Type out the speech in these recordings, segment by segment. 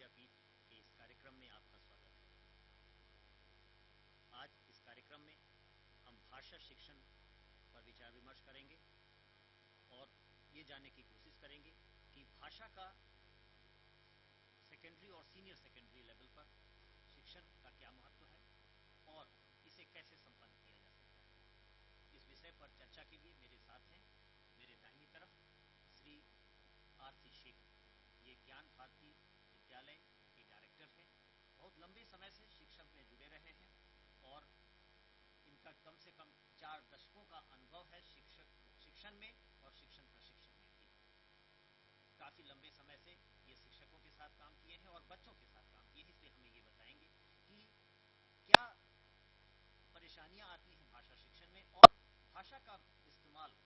विद्यापीठ के इस कार्यक्रम में आपका स्वागत है। आज इस कार्यक्रम में हम भाषा शिक्षण पर विचार विमर्श करेंगे और ये जानने की कोशिश करेंगे कि भाषा का सेकेंडरी और सीनियर सेकेंडरी लेवल पर शिक्षण का क्या महत्व है और इसे कैसे संपन्न किया जा सकता है। इस विषय पर चर्चा के लिए मेरे साथ हैं, मेरे दाहिनी तरफ श्री आर.सी. शेख, ये ज्ञान भारती विद्यालय के डायरेक्टर हैं। बहुत लंबे समय से शिक्षण में जुड़े रहे हैं और इनका कम से कम 4 दशकों का अनुभव है शिक्षण में और शिक्षण प्रशिक्षण में भी। काफी लंबे समय से ये शिक्षकों के साथ काम किए हैं और बच्चों के साथ काम किए हैं, इसलिए हमें ये बताएंगे कि क्या परेशानियां आती हैं भाषा शिक्षण में और भाषा का इस्तेमाल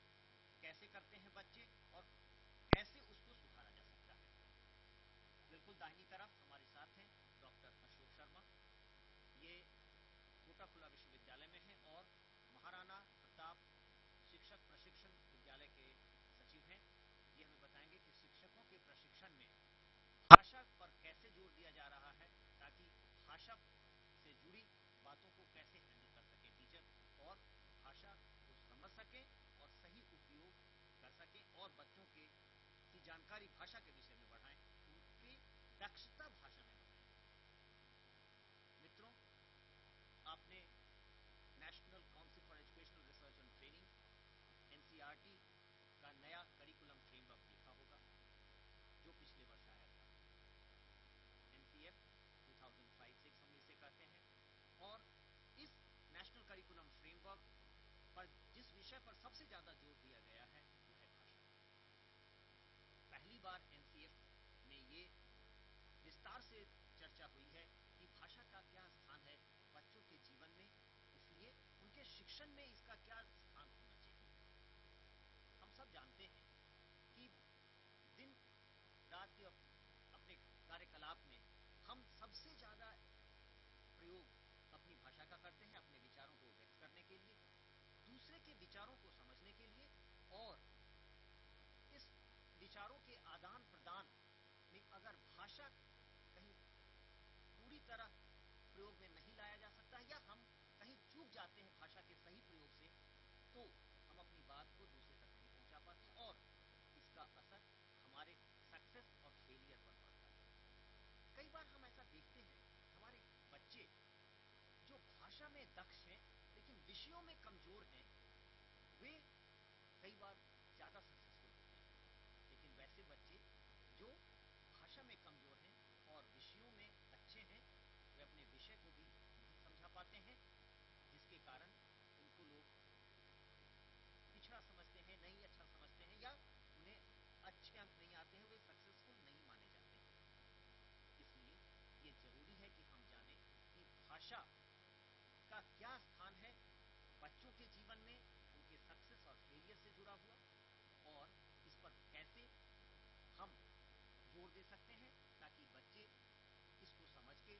कैसे करते हैं बच्चे और कैसे उसको सुधारा जा सकता है। बिल्कुल दाहिनी तरफ हमारे साथ हैं डॉक्टर अशोक शर्मा, ये कोटा विश्वविद्यालय में हैं और महाराणा प्रताप शिक्षक प्रशिक्षण विद्यालय के सचिव हैं। ये हमें बताएंगे कि शिक्षकों के प्रशिक्षण में भाषा पर कैसे जोर दिया जा रहा है ताकि भाषा से जुड़ी बातों को कैसे हैंडल कर सके टीचर और भाषा को समझ सके और सही उपयोग कर सके और बच्चों की जानकारी भाषा के विषय में बढ़ाएं, उनकी दक्षता भाषा में बढ़ाएं। मित्रों, आपने national council for educational research and training NCERT का नया करिकुलम फ्रेमवर्क देखा होगा जो पिछले वर्ष आया था। एनसीएफ 2005-06 हम इसे कहते हैं और इस नेशनल करिकुलम फ्रेमवर्क पर जिस विषय पर सबसे ज्यादा जोर दिया गया है वो है भाषा। पहली बार एनसीएफ में ये विस्तार से चर्चा हुई है कि भाषा का क्या स्थान है बच्चों के जीवन में, इसलिए उनके शिक्षण में इसका क्या स्थान होना चाहिए। हम सब जानते हैं कि दिन रात के अपने कार्यकलाप में हम सबसे ज्यादा प्रयोग अपनी भाषा का करते हैं अपने विचारों को व्यक्त करने के लिए, दूसरे के विचारों को समझने के लिए और इस विचारों के आदान प्रदान में अगर भाषा कहीं पूरी तरह प्रयोग में नहीं लाया जा सकता है या हम कहीं चूक जाते हैं भाषा के सही प्रयोग से, तो हम अपनी बात को दूसरे तक नहीं पहुंचा पाते और इसका असर हमारे सक्सेस और फेलियर पर पड़ता है। कई बार हम ऐसा देखते हैं हमारे बच्चे जो भाषा में दक्ष हैं लेकिन विषयों में कमजोर हैं, वे कई बार ज्यादा सक्सेसफुल होते हैं। लेकिन वैसे बच्चे जो भाषा में कमजोर हैं और विषयों में अच्छे हैं, वे अपने विषय को भी नहीं समझा पाते हैं, जिसके कारण उनको लोग पिछड़ा समझते हैं, नहीं अच्छा समझते हैं या उन्हें अच्छे अंक नहीं आते हैं, वे सक्सेसफुल नहीं माने जाते हैं। इसलिए ये जरूरी है कि हम जानें कि भाषा का क्या स्थान है बच्चों के जीवन में, उनके सक्सेस और फेलियर से जुड़ा हुआ और इस पर कैसे हम जोर दे सकते हैं ताकि बच्चे इसको समझ के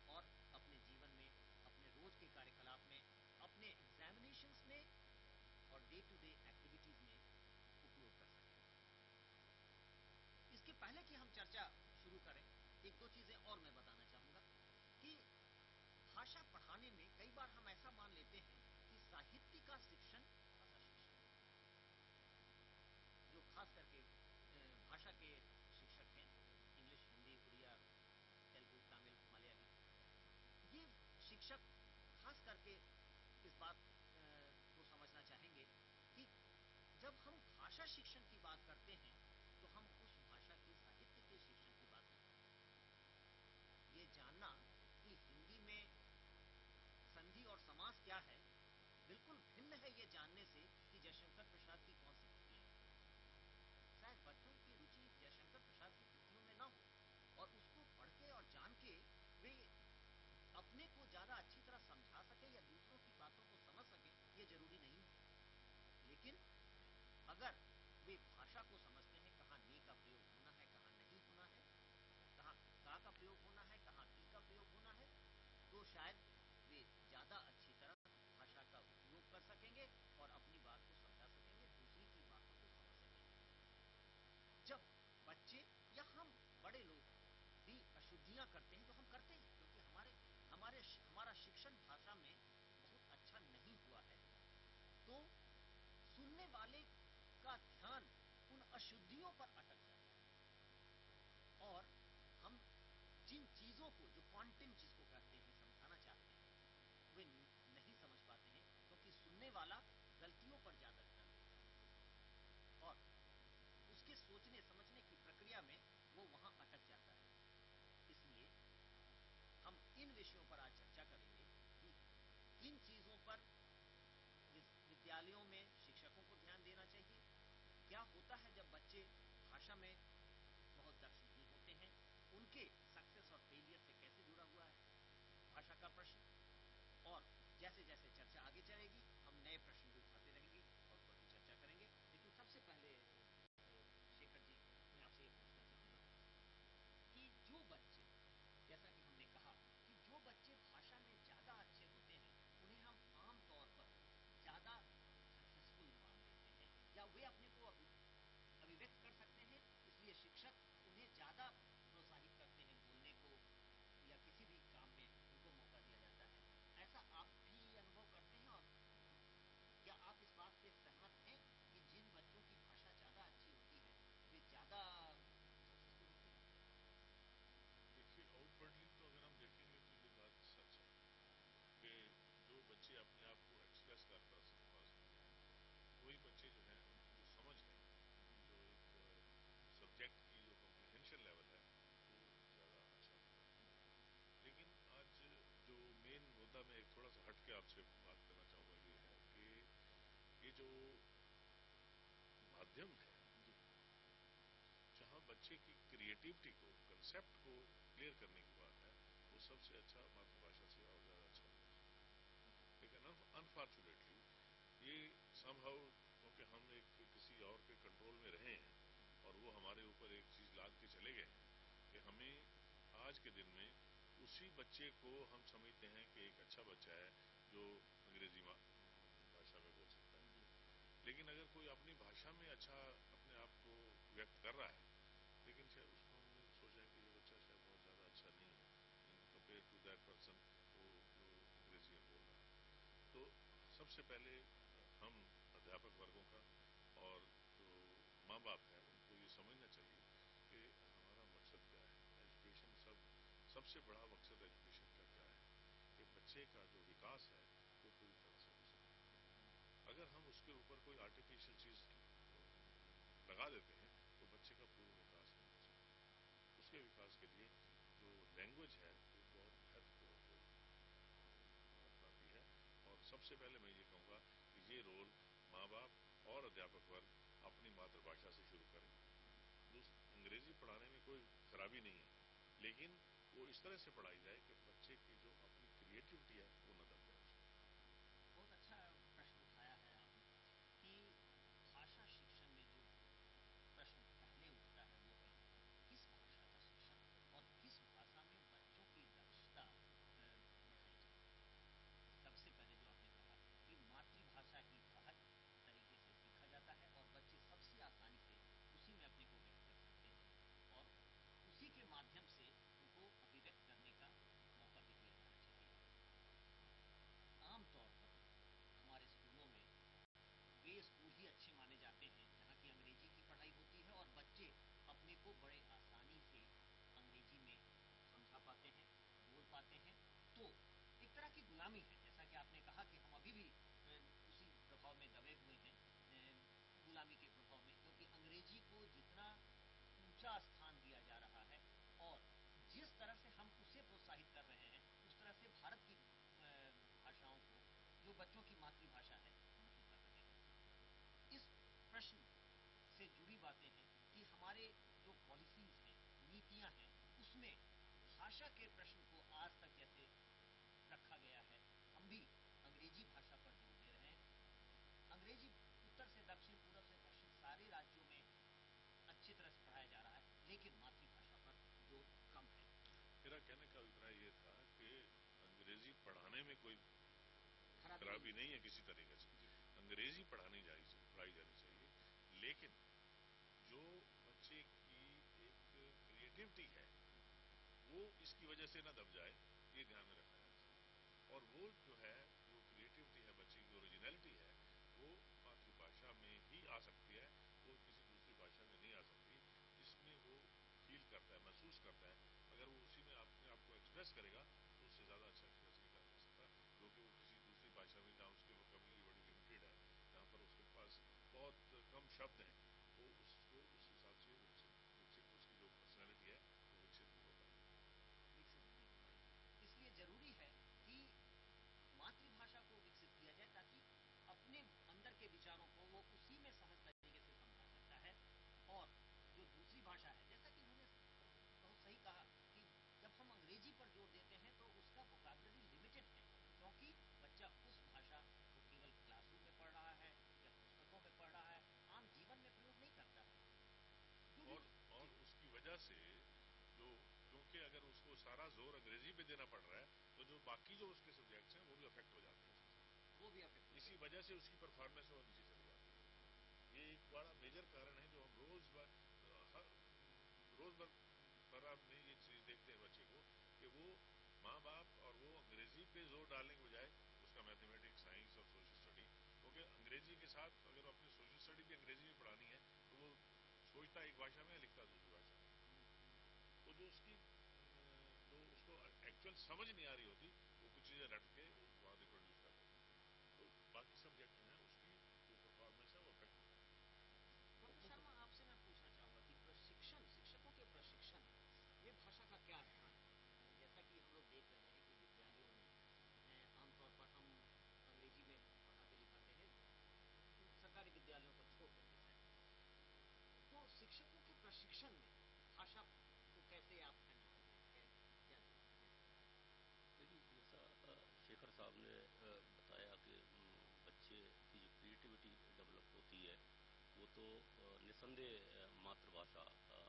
और अपने जीवन में, अपने रोज के कार्यकलाप में, अपने एग्जामिनेशंस में और डे टू डे एक्टिविटीज में उपयोग कर सकें। इसके पहले कि हम चर्चा शुरू करें, एक दो चीजें और मैं बताना चाहूंगा कि भाषा पढ़ाने में कई बार हम ऐसा मान लेते हैं कि साहित्य का शिक्षण भाषा शिक्षण, जो खास करके भाषा के शिक्षक हैं, इंग्लिश, हिंदी, उड़िया, तेलुगु, तमिल, मलयाली, ये शिक्षक खास करके इस बात को समझना चाहेंगे कि जब हम भाषा शिक्षण की बात करते हैं तो हम उस भाषा के साहित्य के शिक्षण की बात नहीं करते। ये जानना कि हिंदी में संधि और समास क्या है बिल्कुल भिन्न है ये जानने से कि जयशंकर प्रसाद की कौन सी कृति है। शायद बच्चों की रुचि जयशंकर प्रसाद की कृतियों में ना हो और उसको पढ़ के और जान के वे अपने को ज्यादा अच्छी तरह समझा सके या दूसरों की बातों को समझ सके, ये जरूरी नहीं है। लेकिन अगर वे भाषा को समझते हैं, कहाँ ने का प्रयोग होना है, कहाँ नहीं होना है, कहाँ का प्रयोग होना है, कहाँ ती का प्रयोग होना है, तो शायद वे ज्यादा अच्छी तरह भाषा का उपयोग कर सकेंगे और अपनी बात को समझा सकेंगे, दूसरी की बातों को समझ सकेंगे। जब बच्चे या हम बड़े लोग भी गलतियां करते हैं, जो हम करते हैं क्योंकि हमारा शिक्षण भाषा में बहुत अच्छा नहीं हुआ है, तो सुनने वाले का ध्यान उन अशुद्धियों पर अटक जाता है और हम जिन चीजों को, जो कंटेंट जिसको कहते हैं, समझाना चाहते हैं, वे नहीं समझ पाते हैं क्योंकि सुनने वाला गलतियों पर ज्यादा ध्यान देता है और उसके सोचने समझने की प्रक्रिया में वो वहां अटक जाता है। इसलिए हम इन विषयों पर आज चर्चा करेंगे कि किन चीजों पर विद्यालयों में शिक्षकों को ध्यान देना चाहिए, क्या होता है जब बच्चे भाषा में बहुत दक्ष नहीं होते हैं, उनके सक्सेस और फेलियर से कैसे जुड़ा हुआ है भाषा का प्रश्न, और जैसे जैसे चर्चा आगे चलेगी हम नए प्रश्न भी उठाते रहेंगे और उस पर भी चर्चा करेंगे। लेकिन सबसे पहले शेखर जी, मैं आपसे ये पूछना चाहूंगा कि जो बच्चे, जैसा कि हमने कहा कि जो बच्चे भाषा में ज्यादा अच्छे होते हैं उन्हें हम आमतौर पर ज्यादा सक्सेसफुल मान देते हैं या वे अपने को अभिव्यक्त कर सकते हैं, इसलिए शिक्षक उन्हें ज्यादा प्रोत्साहित करते हैं बोलने को या किसी भी काम में उनको मौका दिया जाता है। ऐसा आप भी अनुभव करते हैं और क्या आप इस बात से सहमत हैं कि जिन बच्चों की भाषा ज्यादा अच्छी होती है वे ज्यादा सक्सेसफुल होते हैं? देखिए, आउटवर्डली तो अगर हम देखेंगे तो ये बात सच है कि जो बच्चे अपने आप को एक्सप्रेस कर पा सकते हैं वही बच्चे जो हैं जो समझ है, जो एक सब्जेक्ट की जो कॉम्प्रिहेंशन लेवल है वो ज़्यादा अच्छा होता है। लेकिन आज जो मेन मुद्दा मैं एक थोड़ा सा हट के आपसे बात करना चाहूँगा ये है कि ये जो माध्यम है जहाँ बच्चे की क्रिएटिविटी को, कंसेप्ट को क्लियर करने की बात है, वो सबसे अच्छा मातृभाषा से और ज़्यादा अच्छा होता है। लेकिन अनफॉर्चुनेटली ये समहाउ क्योंकि हम एक किसी और के कंट्रोल में रहे हैं और वो हमारे ऊपर एक चीज़ लाद के चले गए कि हमें आज के दिन में उसी बच्चे को हम समझते हैं कि एक अच्छा बच्चा है जो अंग्रेजी भाषा में बोल सकता है। लेकिन अगर कोई अपनी भाषा में अच्छा अपने आप को व्यक्त कर रहा है लेकिन शायद उसको हमने सोचा है कि ये बच्चा शायद बहुत ज़्यादा अच्छा नहीं है in compare to that person वो जो अंग्रेजी में बोल रहा है। तो सबसे पहले हम अध्यापक वर्गों का और जो माँ बाप है उनको ये समझना चाहिए कि हमारा मकसद क्या है। एजुकेशन सबसे बड़ा मकसद एजुकेशन का क्या है कि बच्चे का जो विकास है वो पूरी तरह से हो सके। अगर हम उसके ऊपर कोई आर्टिफिशियल चीज़ लगा देते हैं तो बच्चे का पूर्ण विकास नहीं हो सकता। उसके विकास के लिए जो लैंग्वेज है वो बहुत महत्वपूर्ण अपनाती है और सबसे पहले मैं ये कहूँगा कि ये रोल माँ बाप और अध्यापक वर्ग अपनी मातृभाषा से शुरू करें। अंग्रेजी पढ़ाने में कोई खराबी नहीं है लेकिन वो इस तरह से पढ़ाई जाए कि बच्चे की जो अपनी क्रिएटिविटी है वो न दब जाए। बहुत अच्छा प्रश्न उठाया है आपने कि भाषा शिक्षण में जो प्रश्न पहले उठता है वो है किस भाषा का शिक्षण और किस भाषा में बच्चों की दक्षता बढ़ाई जाए। सबसे पहले जो आपने कहा कि मातृभाषा ही सहज तरीके से सीखा जाता है और बच्चे सबसे आसानी से उसी में अपने को व्यक्त कर सकते हैं और उसी के माध्यम से उनको अभिव्यक्त करने का मौका भी दिया जाना चाहिए। आमतौर पर हमारे स्कूलों में वे स्कूल ही अच्छे माने जाते हैं जहाँ की अंग्रेजी की पढ़ाई होती है और बच्चे अपने को बड़े आसानी से अंग्रेजी में समझा पाते हैं, बोल पाते हैं। तो एक तरह की गुलामी है, जैसा कि आपने कहा कि हम अभी भी उसी प्रभाव में दबे हुए हैं, गुलामी के प्रभाव में, क्योंकि अंग्रेजी को जितना ऊंचा स्थान दिया जा रहा है और जिस तरह से हम उसे प्रोत्साहित कर रहे हैं उस तरह से भारत की भाषाओं को, जो बच्चों की मातृभाषा है, हम कर रहे हैं। इस प्रश्न से जुड़ी बातें हैं कि हमारे जो पॉलिसीज हैं, नीतियां हैं, उसमें भाषा के प्रश्न को आज तक जैसे रखा गया है, हम भी अंग्रेजी भाषा पर जोर दे रहे हैं। अंग्रेजी उत्तर से दक्षिण, पूर्व से पश्चिम सारे राज्यों में अच्छी तरह से पढ़ाया जा रहा है, लेकिन मातृभाषा पर जोर कम है। मेरा कहने का अभिप्राय ये था कि अंग्रेजी पढ़ाने में कोई खराबी नहीं है किसी तरीके से। अंग्रेजी पढ़ाई जानी चाहिए, लेकिन जो बच्चे की एक क्रिएटिविटी है वो वो इसकी वजह से ना दब जाए, ये ध्यान में रखना है। और वो जो है, जो क्रिएटिविटी है, बच्चे की ओरिजिनलिटी है, वो मातृभाषा में ही आ सकती है, वो किसी दूसरी भाषा में नहीं आ सकती। जिसमें वो फील करता है, महसूस करता है, अगर वो उसी में अपने आप को एक्सप्रेस करेगा तो उससे ज़्यादा अच्छा एक्सप्रेस नहीं कर सकता, क्योंकि वो किसी दूसरी भाषा में, जहाँ उसकी वोकैबुलरी बड़ी लिमिटेड है, जहाँ पर उसके पास बहुत कम शब्द हैं, वो उसको उस हिसाब से विकसित उसकी जो पर्सनैलिटी है वो विकसित नहीं हो पाएगी। इसलिए जरूरी है कि मातृभाषा को विकसित किया जाए, ताकि अपने अंदर के विचारों को वो उसी में सहज तरीके से समझा सकता है। और जो दूसरी भाषा है, जैसा कि उन्होंने बहुत सही कहा कि जब हम अंग्रेजी पर जोर देते हैं तो उसका वोकैबुलरी लिमिटेड है, क्योंकि बच्चा उस भाषा को केवल क्लासरूम में पढ़ रहा है या पुस्तकों में पढ़ रहा है, आम जीवन में प्रयोग नहीं करता है। और उसकी वजह से जो, क्योंकि अगर उसको सारा जोर अंग्रेजी पे देना पड़ रहा है, तो जो बाकी जो उसके सब्जेक्ट्स हैं वो भी अफेक्ट हो जाते हैं, वो भी अफेक्ट। इसी वजह से उसकी परफॉर्मेंस और नीचे चली जाती है। ये एक बड़ा मेजर कारण है जो हम रोजमर्रा में ये चीज देखते हैं बच्चे को, कि वो माँ बाप और वो अंग्रेजी पे जोर डालने के बजाय उसका मैथमेटिक्स, साइंस और सोशल स्टडी, क्योंकि अंग्रेजी के साथ अगर अपनी सोशल स्टडी भी अंग्रेजी में पढ़ानी है तो वो सोचता एक भाषा में, लिखता दूसरी भाषा में, तो जो उसको एक्चुअल समझ नहीं आ रही होती, वो कुछ चीजें रट के वहां रिप्रोड्यूस कर देती है, तो बाकी सब्जेक्ट हैं उसकी जो परफॉर्मेंस है वो अफेक्ट होता है। डॉक्टर शर्मा, आपसे मैं पूछना चाहूंगा कि प्रशिक्षण, शिक्षकों के प्रशिक्षण में भाषा का क्या स्थान है? जैसा कि हम लोग देख रहे हैं कि विद्यालयों में आमतौर पर हम अंग्रेजी में पढ़ाते लिखाते हैं, सरकारी विद्यालयों को छोड़ करके साइड, तो शिक्षकों के प्रशिक्षण में भाषा को कैसे आप हैंडल करते हैं? देखिए, जैसा शेखर साहब ने बताया कि बच्चे की जो क्रिएटिविटी डेवलप होती है वो तो निसंदेह मातृभाषा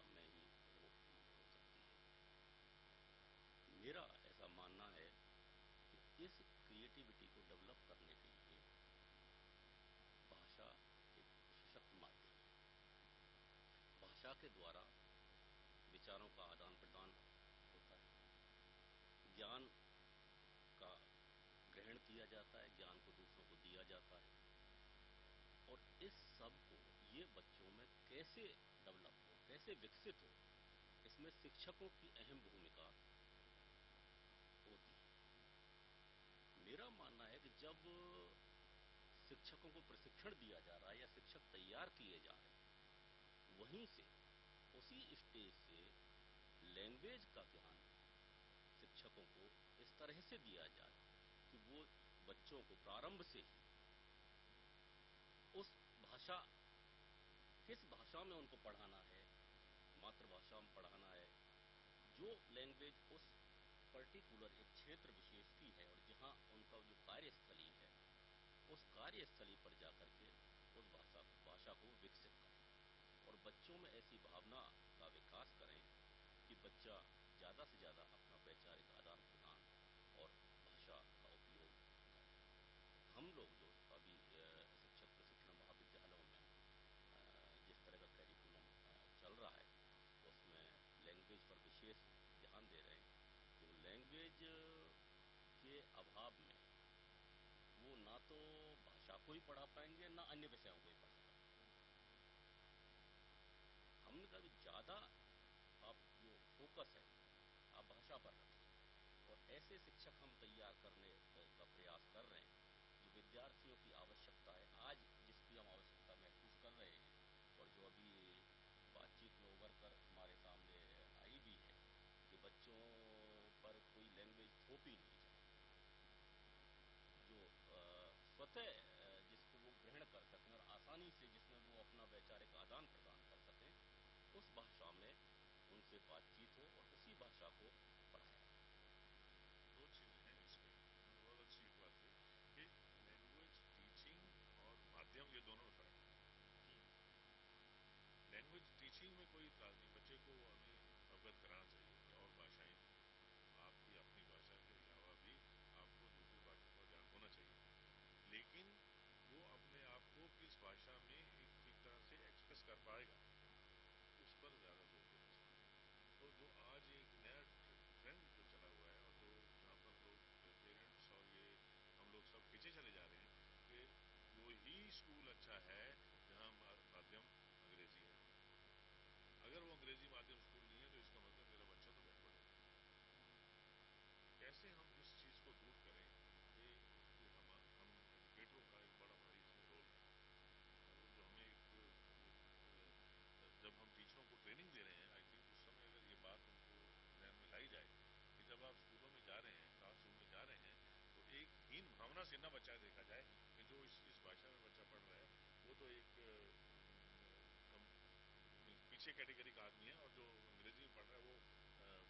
में ही हो सकती है। मेरा ऐसा मानना है कि इस क्रिएटिविटी को डेवलप करने के लिए भाषा एक सशक्त माध्यम है। भाषा के द्वारा विचारों का आदान प्रदान होता है, ज्ञान का ग्रहण किया जाता है, ज्ञान को दूसरों को दिया जाता है, और इस सब को ये बच्चों में कैसे डेवलप हो, कैसे विकसित हो, इसमें शिक्षकों की अहम भूमिका होती है। मेरा मानना है कि जब शिक्षकों को प्रशिक्षण दिया जा रहा है या शिक्षक तैयार किए जा रहे हैं, वहीं से उसी स्टेज से लैंग्वेज का ज्ञान शिक्षकों को इस तरह से दिया जाए कि वो बच्चों को प्रारंभ से ही उस भाषा, किस भाषा में उनको पढ़ाना है, मातृभाषा में पढ़ाना है, जो लैंग्वेज उस पर्टिकुलर एक क्षेत्र विशेष की है और जहां उनका जो कार्यस्थली है, उस कार्यस्थली पर जाकर के उस भाषा को विकसित करें और बच्चों में ऐसी भावना का विकास करें कि बच्चा ज़्यादा से ज़्यादा अपना वैचारिक आदान प्रदान और भाषा का उपयोग करें। हम लोग जो अभी शिक्षक प्रशिक्षण महाविद्यालयों में जिस तरह का कैरिकुलम चल रहा है, उसमें लैंग्वेज पर विशेष ध्यान दे रहे हैं। तो लैंग्वेज के अभाव में वो ना तो भाषा को ही पढ़ा पाएंगे, ना अन्य विषयों को ही पढ़ा पाएंगे। हमने कहा ज़्यादा आप जो फोकस है आप भाषा पर रखें और ऐसे शिक्षक हम तैयार करने का प्रयास कर रहे हैं जो विद्यार्थियों की आवश्यकता है आज, जिसकी हम आवश्यकता महसूस कर रहे हैं और जो अभी बातचीत में उभर कर हमारे सामने आई भी है कि बच्चों पर कोई लैंग्वेज थोपी नहीं जाए, जो स्वतः जिसको वो ग्रहण कर सकें और आसानी से जिसमें वो अपना वैचारिक आदान प्रदान कर सकें, उस भाषा में उनसे बातचीत हो और उसी भाषा को पढ़ाया। दो चीजें हैं इसमें, बहुत अच्छी एक बात है कि लैंग्वेज टीचिंग और माध्यम, ये दोनों फर्क है। लैंग्वेज टीचिंग में कोई इतराज नहीं, बच्चे को हमें अवगत कराना चाहिए कि और भाषाएं, आपकी अपनी भाषा के अलावा भी आपको दूसरी भाषा का ज्ञान होना चाहिए, लेकिन वो अपने आप को किस भाषा में एक ठीक तरह से एक्सप्रेस कर पाएगा, उस पर ज्यादा जोर देना चाहिए। तो जो आज एक नया तो एक पीछे कैटेगरी का आदमी है, और जो अंग्रेजी में पढ़ रहा है वो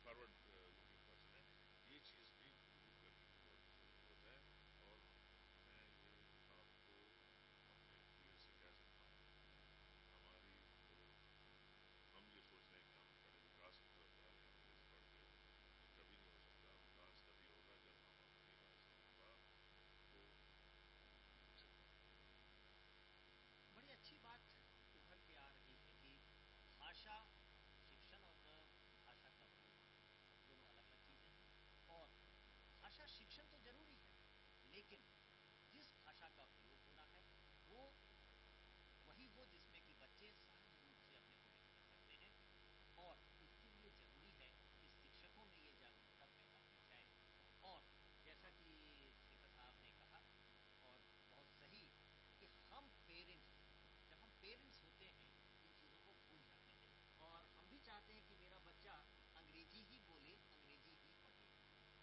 फॉरवर्ड लुकिंग पर्सन है। ये चीज़ भी दूर करने की बहुत ज़रूरत है। और मैं ये आपको अपने एक्सपीरियंस से कह सकता हूँ, हमारी तो हम ये सोच रहे हैं कि हम बड़े विकास की तरफ जा रहे हैं अंग्रेजी पढ़ के, ये कभी नहीं हो सकता। विकास तभी होगा जब हम अपनी मातृभाषा को बड़ी अच्छी बात उभर के आ रही है कि भाषा शिक्षण और भाषा का प्रयोग दोनों अलग अलग चीजें हैं। और भाषा शिक्षण तो जरूरी है, लेकिन जिस भाषा का प्रयोग होना है वो वही हो जिसमें कि बच्चे सहज रूप से अपने को व्यक्त कर सकते हैं। और इसके लिए जरूरी है कि शिक्षकों में ये जागरूकता पैदा की जाए। और जैसा कि स्पीकर साहब ने कहा, और बहुत सही, कि हम पेरेंट्स, जब हम पेरेंट्स होते हैं इन चीज़ों को भूल जाते हैं, और हम भी चाहते हैं कि मेरा बच्चा अंग्रेजी ही बोले, अंग्रेजी ही पढ़े।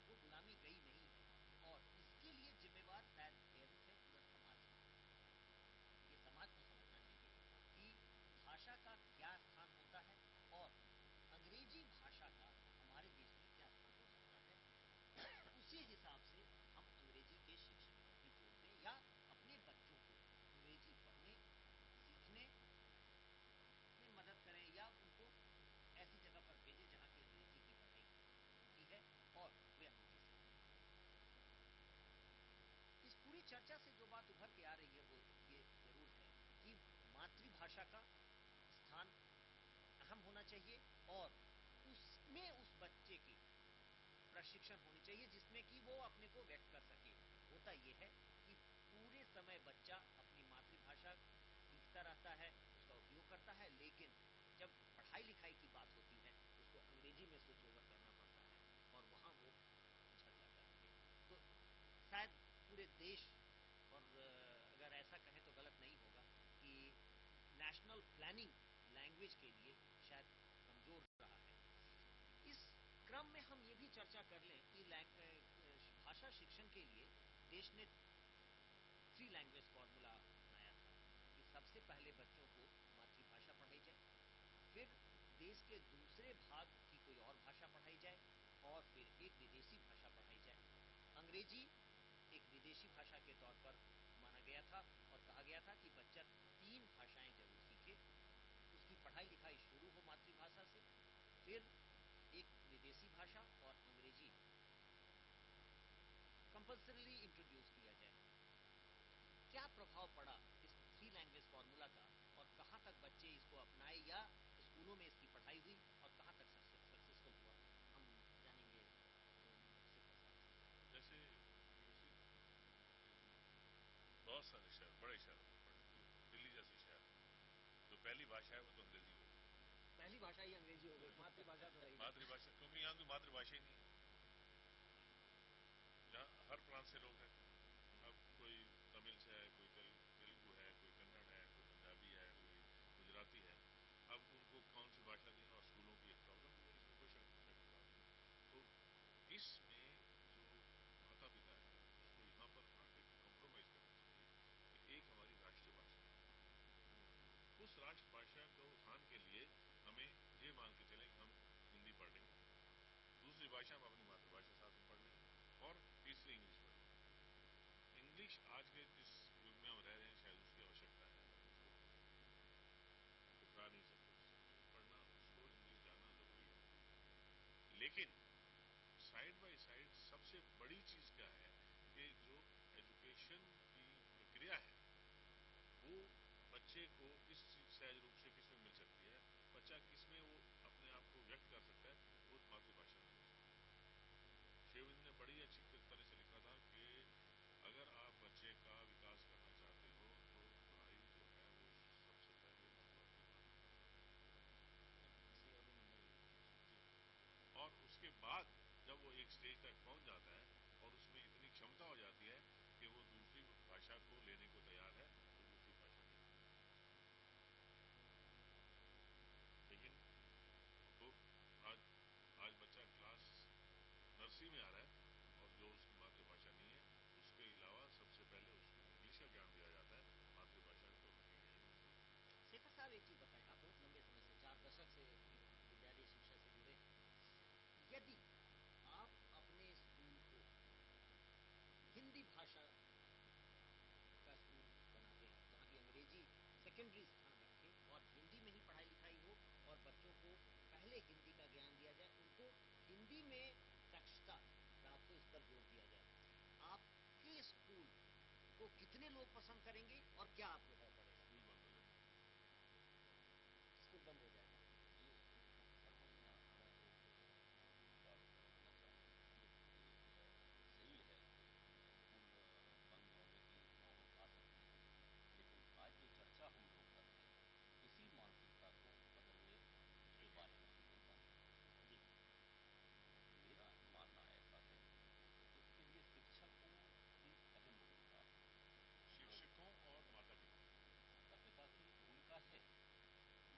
वो गुलामी गई नहीं है, और इसके लिए जिम्मेवार शायद पेरेंट्स है, पूरा समाज है। ये समाज को समझना चाहिए कि भाषा का क्या स्थान होता है और अंग्रेजी भाषा का हमारे देश में क्या स्थान हो सकता है। उसी हिसाब से हम अंग्रेजी के शिक्षण पर भी जोर दें, या अपने बच्चों को अंग्रेजी पढ़ने सीखने में मदद करें, या उनको ऐसी जगह पर भेजें जहाँ की अंग्रेजी की पढ़ाई होती है और वे अंग्रेजी सीखें। इस पूरी चर्चा से जो बात उभर के आ रही है वो ये जरूर है कि मातृभाषा का स्थान अहम होना चाहिए, और उसमें उस बच्चे की प्रशिक्षण होनी चाहिए जिसमें कि वो अपने को व्यक्त कर सके। होता यह है कि पूरे समय बच्चा अपनी मातृभाषा सीखता रहता है, उसका उपयोग करता है, लेकिन जब पढ़ाई लिखाई की बात होती है उसको अंग्रेजी में स्विच ओवर करना पड़ता है, और वहाँ वो पिछड़ जाता है। तो शायद पूरे देश, और अगर ऐसा कहें तो गलत नहीं होगा, कि नेशनल प्लानिंग लैंग्वेज के लिए शायद कमजोर रहा है। इस क्रम में हम ये भी चर्चा कर लें कि भाषा शिक्षण के लिए देश ने 3 लैंग्वेज फॉर्मूला बनाया था कि सबसे पहले बच्चों को मातृभाषा पढ़ाई जाए, फिर देश के दूसरे भाग की कोई और भाषा पढ़ाई जाए, और फिर एक विदेशी भाषा पढ़ाई जाए। अंग्रेजी एक विदेशी भाषा के तौर पर माना गया था, और कहा गया था कि बच्चा 3 भाषाएं जरूर सीखे, उसकी पढ़ाई लिखाई शुरू हो मातृभाषा से, फिर एक विदेशी भाषा और अंग्रेजी कंपल्सरीली इंट्रोड्यूस किया जाए। क्या प्रभाव पड़ा इस 3 लैंग्वेज फॉर्मूला का, और कहां तक बच्चे इसको अपनाए, या स्कूलों में इसकी पढ़ाई हुई और कहां तक सक्सेसफुल हुआ, हम जानेंगे। जैसे बहुत सारे शहर, बड़े शहरों में पढ़े, दिल्ली जैसे शहर, जो पहली भाषा है वो तो अंग्रेजी हो गई। पहली भाषा ही अंग्रेजी हो गई, मातृभाषा तो रही मातृभाषा, क्योंकि यहाँ की मातृभाषा ही नहीं है। जहाँ हर प्रांत से लोग रहते हैं, अब कोई तमिल से है, कोई तेलुगु है, कोई कन्नड़ है, कोई पंजाबी है, कोई गुजराती है। अब उनको कौन सी भाषा देना, और स्कूलों की एक प्रॉब्लम है, इसमें कोई शक की बात नहीं। तो इसमें जो माता पिता है उसको यहाँ पर आके कॉम्प्रोमाइज करना चाहिए कि एक हमारी राष्ट्रीय भाषा है, उस राष्ट्रभाषा को उत्थान के लिए हमें ये मान के चलें कि हम हिंदी पढ़ लेंगे, दूसरी भाषा हम अपनी मातृभाषा साथ में पढ़ लेंगे, और तीसरी इंग्लिश पढ़ लेंगे। इंग्लिश आज के जिस युग में हम रह रहे हैं शायद उसकी आवश्यकता है, उसको ठुकरा नहीं सकते, पढ़ना, उसको इंग्लिश जानना जरूरी है। लेकिन साइड बाय साइड सबसे बड़ी चीज क्या है कि जो एजुकेशन की प्रक्रिया है वो बच्चे को किस सहज रूप से किसमें मिल सकती है, बच्चा किसमें वो अपने आप को व्यक्त कर सकता है, वो मातृभाषा में। शेविंद ने बड़ी अच्छी तरह से लिखा था कि अगर आप बच्चे का विकास करना चाहते हो तो पढ़ाई जो है वो सबसे पहले उसको अपनी मातृभाषा, और उसके बाद जब वो एक स्टेज तक पहुंच जाता है और उसमें इतनी क्षमता हो जाती है कि वो दूसरी भाषा को लेने को तैयार है, तो दूसरी भाषा लेने। लेकिन तो आज बच्चा क्लास नर्सरी में आ रहा है और जो उसकी मातृभाषा नहीं है, उसके अलावा सबसे पहले उसको इंग्लिश का ज्ञान दिया जाता है, मातृभाषा को नहीं दिया जाता। पसंद करेंगे और क्या आपको डर पड़ेगा? स्कूल बंद हो जाएगा। स्कूल बंद हो जाएगा। ये सर हम यहाँ मैं एक बात करना चाहूँगा कि सही है कि स्कूल बंद होने की नौबत आ सकती है, लेकिन आज जो चर्चा हम लोग कर रहे हैं इसी मानसिकता को बदलने के बारे में हम लोग बात कर रहे हैं। जी। मेरा मानना ऐसा है कि इसके लिए शिक्षकों की अहम भूमिका है। शिक्षकों और माता पिता माता पिता की भूमिका है।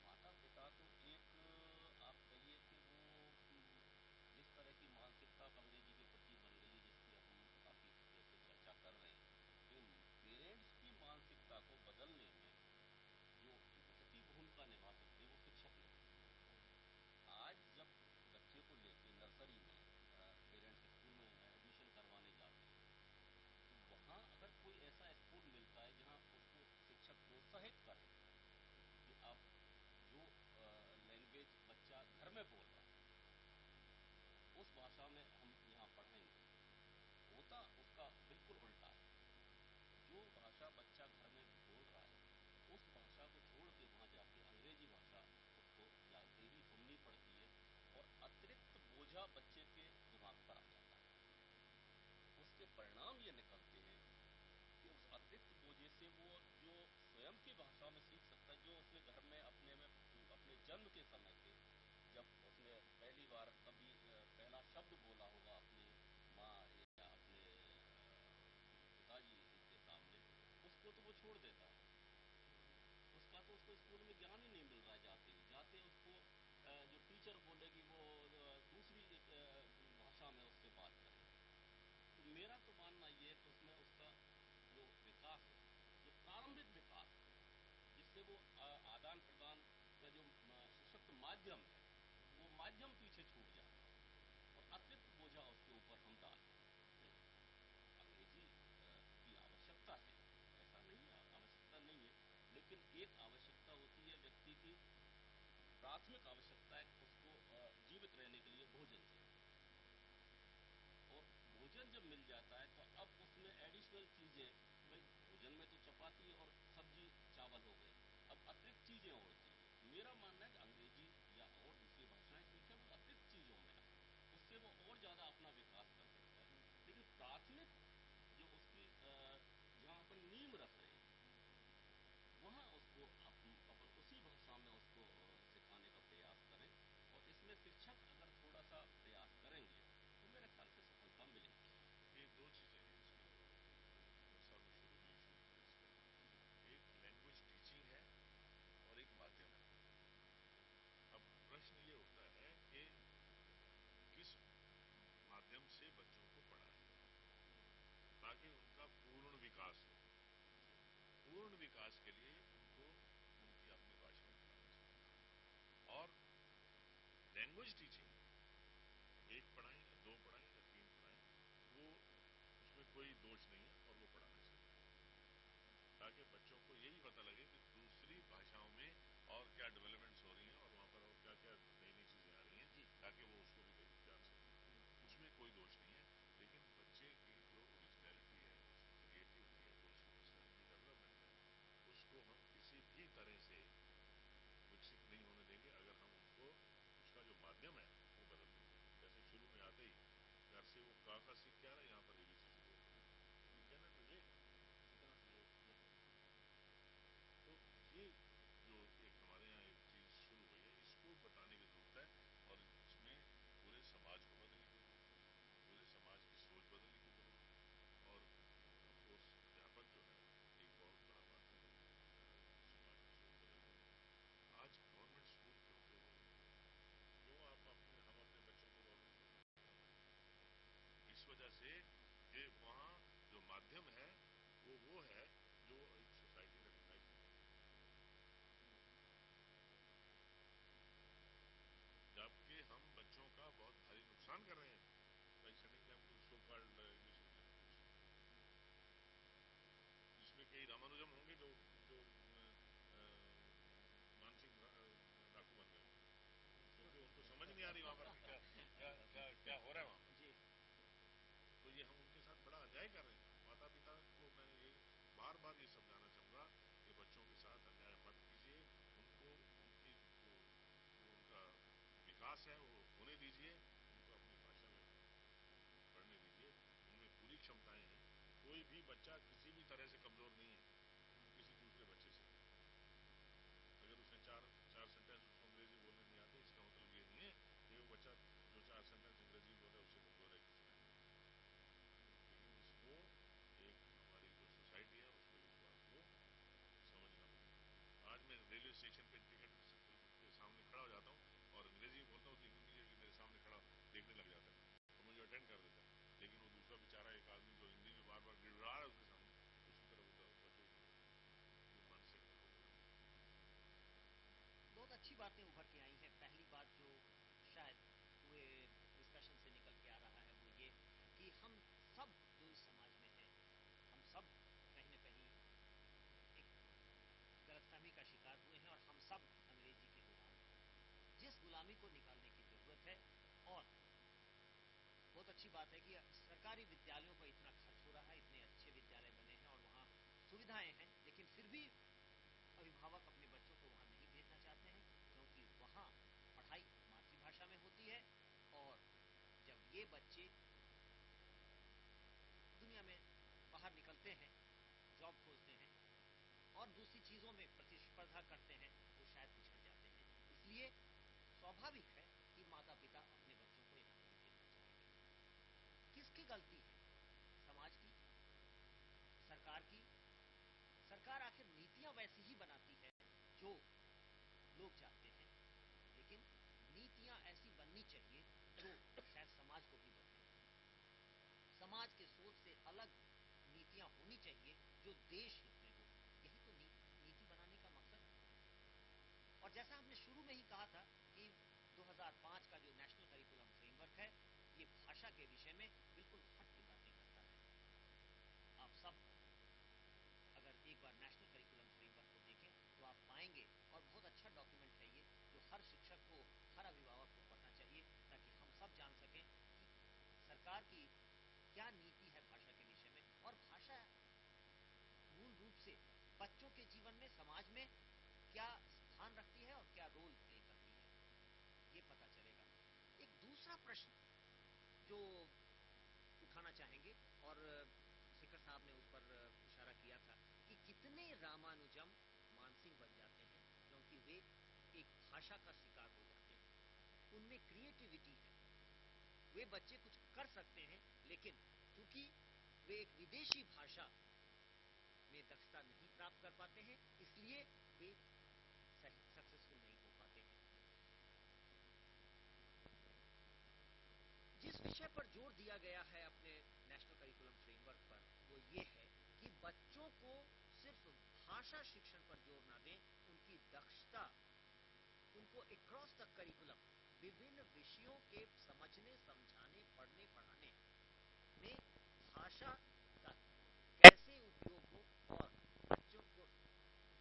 माता पिता तो एक आप कहिए कि वो जिस तरह की मानसिकता अंग्रेजी के प्रति बन गई है, जिसकी हम काफी देर से चर्चा कर रहे हैं, इन पेरेंट्स की मानसिकता को बदलने में जो महती भूमिका निभा सकते हैं वो शिक्षक निभाते हैं। आज जब बच्चे को लेके नर्सरी में पेरेंट्स स्कूल में एडमिशन करवाने जाते हैं, तो वहाँ अगर कोई ऐसा स्कूल मिलता है जहाँ उसको शिक्षक प्रोत्साहित करें कि आप जो लैंग्वेज बच्चा घर में बोल रहा है उस भाषा में हम यहाँ पढ़ाएंगे, होता उसका बिल्कुल उल्टा है। जो भाषा बच्चा घर में बोल रहा है उस भाषा को छोड़ के वहाँ जाके अंग्रेजी भाषा उसको जाते ही सुननी पड़ती है और अतिरिक्त बोझा बच्चे के दिमाग पर आ जाता है। उसके परिणाम ये निकलते हैं कि उस अतिरिक्त बोझे से वो जो स्वयं की भाषा में सीख सकता है, जो उसने घर में अपने जन्म के समय पे जब उसने पहली बार कभी पहला शब्द बोला होगा अपनी माँ या अपने पिताजी के सामने, उसको तो वो छोड़ देता है। उसका तो उसको स्कूल में ज्ञान ही नहीं मिल रहा है। जाते उसको जो टीचर बोलेगी वो दूसरी भाषा में उससे बात करे। तो मेरा तो मानना ये है कि उसमें उसका जो विकास है, जो प्रारंभिक विकास है, जिससे वो आदान प्रदान का जो सशक्त माध्यम है वो माध्यम पीछे छूट जाता है और अतिरिक्त बोझा उसके ऊपर हम डालते हैं। अंग्रेजी की आवश्यकता है, ऐसा नहीं है आवश्यकता नहीं है, लेकिन एक आवश्यकता होती है व्यक्ति की प्राथमिक आवश्यकता है उसको जीवित रहने के लिए भोजन चाहिए। और भोजन जब मिल जाता है तो अब उसमें एडिशनल चीजें, भाई भोजन में तो चपाती और सब्जी चावल हो गए, अब अतिरिक्त चीजें और चाहिए। मेरा मानना है कि अंग्रेजी या और दूसरी भाषाएं सीखे वो अतिरिक्त चीजों में आए, उससे वो और ज्यादा अपना विकास कर सकता है। लेकिन प्राथमिक जो उसकी जहाँ अपन नींव रख रहे हैं वहाँ उसको अपन उसी भाषा में उसको सिखाने का प्रयास करें, और इसमें शिक्षक अगर थोड़ा सा प्रयास करेंगे तो मेरे ख्याल से सफलता मिलेगी। ये दो चीजें हैं इसमें, सब शुरू में एक लैंग्वेज टीचिंग है और एक माध्यम है। अब प्रश्न ये उठता है कि किस माध्यम से बच्चों को पढ़ाएं ताकि उनका पूर्ण विकास हो। पूर्ण विकास के लिए उनको उनकी अपनी भाषा में पढ़ाना चाहिए। और लैंग्वेज टीचिंग एक पढ़ाएं या दो पढ़ाएं या तीन पढ़ाएं, वो उसमें कोई दोष नहीं है और वो पढ़ाना चाहिए, ताकि बच्चों को यही पता लगे कि दूसरी भाषाओं में और क्या डेवलपमेंट्स हो रही हैं और वहां पर और क्या क्या नई नई चीजें आ रही हैं, ताकि वो उसको भी जान सकें। उसमें कोई दोष नहीं है, लेकिन बच्चे की जो ओरिजिनलिटी है, क्रिएटिविटी है, जो उसकी पर्सनैलिटी डेवलपमेंट है, उसको हम किसी भी तरह से विकसित नहीं होने देंगे अगर हम उनको उसका जो माध्यम है वो बदल देंगे। जैसे शुरू में आते ही घर से वो का सीख के आ रहा है, यहाँ पर ABC सीख रहे हैं, तो ये तो ये जो एक हमारे यहाँ एक चीज शुरू हुई है, इसको बताने की जरूरत है और इसमें पूरे समाज को बदलने की जरूरत है, पूरे समाज की सोच बदलने की जरूरत है। और उस अध्यापक जो है एक बहुत बड़ा माध्यम है समाज की सोच बदलने में। आज गवर्नमेंट स्कूल क्यों फेल हो रहे हैं? क्यों हम अपने बच्चों को गवर्नमेंट स्कूल? इस वजह से कि वहाँ जो माध्यम है वो है जो एक सोसाइटी रिकॉग्नाइज नहीं करती, जबकि हम बच्चों का बहुत भारी नुकसान कर रहे हैं by setting them to so called English medium, जिसमें कई रामानुजम होंगे जो जो मानसिक डाकू बन गए, क्योंकि उनको समझ नहीं आ रही वहां पर क्या क्या क्या क्या हो रहा है वहां। तो ये हम उनके साथ बड़ा अन्याय कर रहे हैं। माता पिता को मैं ये बार बार बार ये समझाना चाहूँगा कि बच्चों के साथ अन्याय मत कीजिए, उनको उनकी जो उनका विकास है वो होने दीजिए, उनको अपनी भाषा में पढ़ने दीजिए, उनमें पूरी क्षमताएं हैं। कोई भी बच्चा किसी भी तरह से कमजोर नहीं है किसी दूसरे बच्चे से। अगर उसने चार सेंटेंस उसको अंग्रेजी बोलने नहीं आते, इसका मतलब ये नहीं है कि वो बच्चा जो 4 सेंटेंस अंग्रेजी बोल रहा है उससे कमजोर है किसी तरह। लेकिन इसको एक हमारी जो सोसाइटी है उसको इस बात को समझना होगा। आज मैं रेलवे स्टेशन पे टिकट के सामने खड़ा हो जाता हूँ और अंग्रेजी में बोलता हूँ, लेकिन कि मेरे सामने खड़ा देखने लग जाता है और मुझे अटेंड कर देता है। लेकिन वो दूसरा बेचारा एक आदमी जो हिंदी में बार बार गिड़ रहा है उसके सामने, उसकी तरफ तवज्जो नहीं देता। ये मानसिक है लोगों का। बहुत अच्छी बातें उभर के आई हैं। पहली बात जो शायद पूरे डिस्कशन से निकल के आ रहा है वो ये कि हम सब जो इस समाज में हैं, हम सब कहीं न कहीं एक गलतफहमी का शिकार हुए हैं और हम सब अंग्रेजी के गुलाम हैं, जिस गुलामी को निकालने की जरूरत है। और बहुत अच्छी बात है कि सरकारी विद्यालयों पर इतना खर्च हो रहा है, इतने अच्छे विद्यालय बने हैं और वहाँ सुविधाएं हैं, लेकिन फिर भी अभिभावक अपने बच्चों को वहाँ नहीं भेजना चाहते हैं, क्योंकि वहाँ पढ़ाई मातृभाषा में होती है। और जब ये बच्चे दुनिया में बाहर निकलते हैं, जॉब खोजते हैं और दूसरी चीजों में प्रतिस्पर्धा करते हैं, तो शायद पिछड़ जाते हैं। इसलिए स्वाभाविक है कि माता पिता अपने बच्चों को यहाँ नहीं भेजना चाहेंगे। किसकी गलती है? समाज की? सरकार की? सरकार आखिर नीतियां वैसी ही बनाती है जो लोग चाहते हैं, लेकिन नीतियां ऐसी बननी चाहिए जो शायद समाज को भी बदले। समाज के सोच से अलग नीतियां होनी चाहिए जो देश हित में हो। यही तो नीति बनाने का मकसद है। और जैसा हमने शुरू में ही कहा था कि 2005 का जो नेशनल करिकुलम फ्रेमवर्क है, ये भाषा के विषय में बिल्कुल हट के बातें करता है। आप सब अगर एक बार नेशनल करिकुलम फ्रेमवर्क को देखें तो आप पाएंगे, और बहुत अच्छा डॉक्यूमेंट है ये, जो हर शिक्षक को, हर अभिभावक को पढ़ना चाहिए, ताकि हम सब जान सकें कि सरकार की क्या नीति है भाषा के विषय में, और भाषा मूल रूप से बच्चों के जीवन में, समाज में क्या स्थान रखती है और क्या रोल प्ले करती है, ये पता चलेगा। एक दूसरा प्रश्न जो उठाना चाहेंगे, और शेखर साहब ने उस पर इशारा किया था कि कितने रामानुजम मानसिंह बन जाते हैं क्योंकि वे एक भाषा का शिकार हो जाते हैं। उनमें क्रिएटिविटी है, वे बच्चे कुछ कर सकते हैं, लेकिन चूंकि वे एक विदेशी भाषा में दक्षता नहीं प्राप्त कर पाते हैं, इसलिए वे सक्सेसफुल नहीं हो पाते हैं। जिस विषय पर जोर दिया गया है अपने नेशनल करिकुलम फ्रेमवर्क पर, वो ये है कि बच्चों को सिर्फ भाषा शिक्षण पर जोर ना दें, उनकी दक्षता, उनको अक्रॉस द करिकुलम विभिन्न विषयों के समझने, समझाने, पढ़ने, पढ़ाने में भाषा का कैसे उपयोग हो और बच्चों को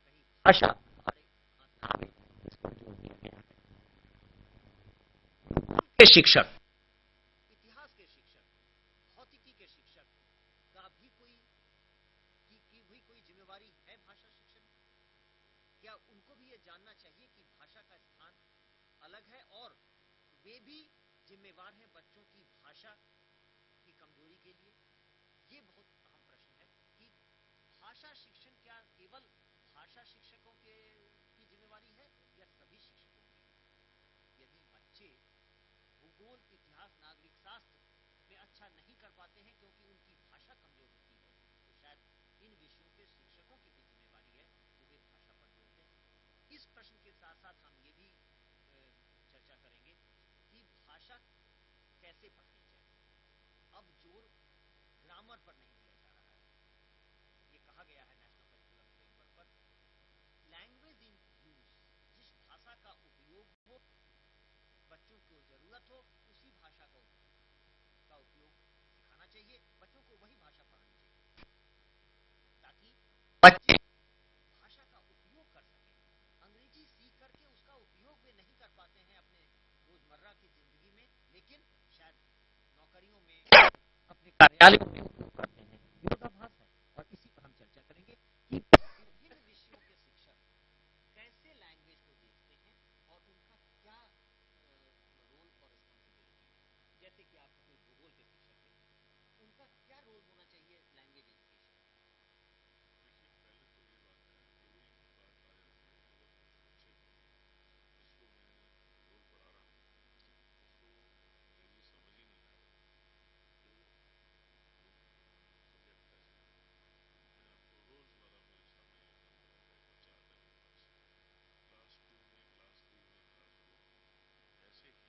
कहीं भाषा हमारे हाथ ना आवे, इस पर जोर दिया गया है। के शिक्षक, इतिहास के शिक्षक, भौतिकी के शिक्षक का भी कोई जिम्मेवारी है भाषा शिक्षण में? क्या उनको भी ये जानना चाहिए कि भाषा का स्थान अलग है और वे भी जिम्मेवार हैं बच्चों की भाषा की कमजोरी के लिए? ये बहुत अहम प्रश्न है कि भाषा शिक्षण क्या केवल भाषा शिक्षकों की जिम्मेवारी है या सभी शिक्षकों की? यदि बच्चे भूगोल, इतिहास, नागरिक शास्त्र में अच्छा नहीं कर पाते हैं क्योंकि उनकी भाषा कमजोर होती है, तो शायद इन विषयों के शिक्षकों की भी जिम्मेवारी है कि वे भाषा पर जोर दें। इस प्रश्न के साथ साथ हम ये भी चर्चा करेंगे कि भाषा कैसे पढ़नी चाहिए। अब जोर ग्रामर पर नहीं दिया जा रहा है, ये कहा गया है नेशनल करिकुलम फ्रेमवर्क पर, लैंग्वेज इन यूज, जिस भाषा का उपयोग हो, बच्चों को जरूरत हो, उसी भाषा का उपयोग सिखाना चाहिए, बच्चों को वही भाषा पढ़ानी चाहिए ताकि बच्चे भाषा का उपयोग कर सकें। अंग्रेजी सीख करके उसका उपयोग वे नहीं कर पाते हैं अपने रोजमर्रा की जिंदगी में, लेकिन शायद नौकरियों में, अपने कार्यालयों में उपयोग करते हैं। विरोधाभास है और इसी पर हम चर्चा करेंगे। जैसे कि आप कोई भूगोल के शिक्षक हैं, उनका क्या रोल होना चाहिए लैंग्वेज एजुकेशन? देखिए, पहले तो ये बात है, कोई बात आ जाती है कि अगर बच्चे को, जिसको मैं भूगोल पढ़ा रहा हूँ, उसको अंग्रेजी समझ ही नहीं आ रहा, तो वो सब्जेक्ट कैसे? मैं आपको रोज़मर्रा मेरे सामने ये बनता रहता है, बच्चा आता है मेरे पास क्लास 2 में, क्लास 3 में, क्लास 4 में, ऐसे ही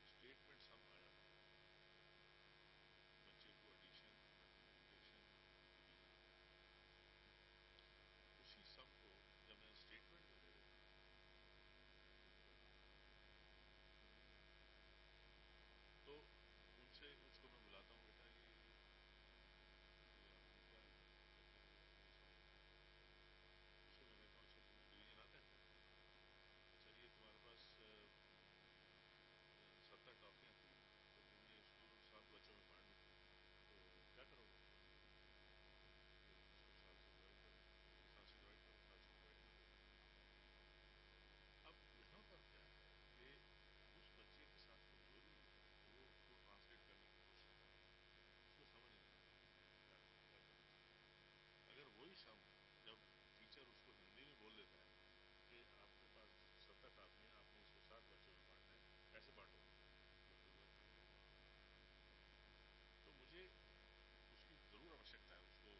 स्टेटमेंट सम आया, बच्चे को एडिशन, मल्टीप्लिकेशन, डिवीजन, उसी सम को जब मैं स्टेटमेंट में दे देता हूँ तो उनसे उसको मैं बुलाता हूँ, बेटा ये आपने क्या लिखा? कहते हैं ये समझ नहीं आता। उसको मैं कहता हूँ, अच्छा तुम्हें डिवीजन आता है? अच्छा, ये तुम्हारे पास 70 टॉफियाँ थी, तो तुमने इसको 7 बच्चों में बांट दी, तो क्या करोगे? तो इसको 7 से डिवाइड करो, 7 से डिवाइड करो, 7 से डिवाइड कर देता हूँ। अब यहाँ पर क्या है कि उस बच्चे के साथ कमजोरी ये है, वो उसको ट्रांसलेट करने की कोशिश कर रहा है, उसको समझ नहीं आ रहा क्या क्या करना चाहिए। अगर वही सम जब टीचर उसको हिंदी में बोल देता है कि आपके पास 70 टॉफियाँ, आपने इसको 60 बच्चों में बांटना है, कैसे बांटोगे? तो फिर वो नहीं करेगा। तो मुझे उसकी ज़रूर आवश्यकता है उसको।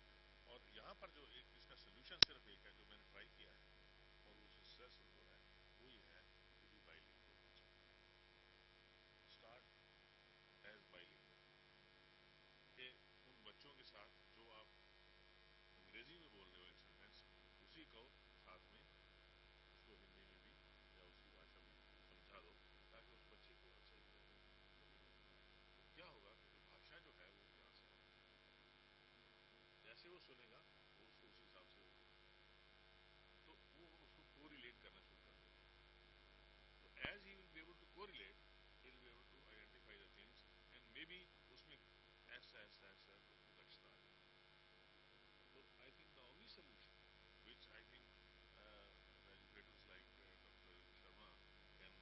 और यहाँ पर जो एक इसका सोल्यूशन सिर्फ एक है जो मैंने ट्राई किया है और वो सक्सेसफुल है, वो ये है टू बी बाइलिंगुअल बच्चा, स्टार्ट एज बाइलिंगुअल, कि उन बच्चों के साथ जो आप अंग्रेजी में बोल रहे हो एक सेंटेंस, उसी को साथ में उसको हिंदी में भी या उसकी भाषा में समझा दो, ताकि उस बच्चे को अच्छा लगेगा। तो क्या होगा कि जो भाषा जो है वो यहाँ से आएगी, जैसे वो सुनेगा वो उसको उस हिसाब से होगा, तो वो उसको कोरिलेट करना शुरू कर देगा। तो as he will be able to correlate, he will be able to identify the things and maybe उसमें ऐसा ऐसा ऐसा उसमें दक्षता आ जाएगी। तो I think the only solution which I think educators like Dr. Sharma can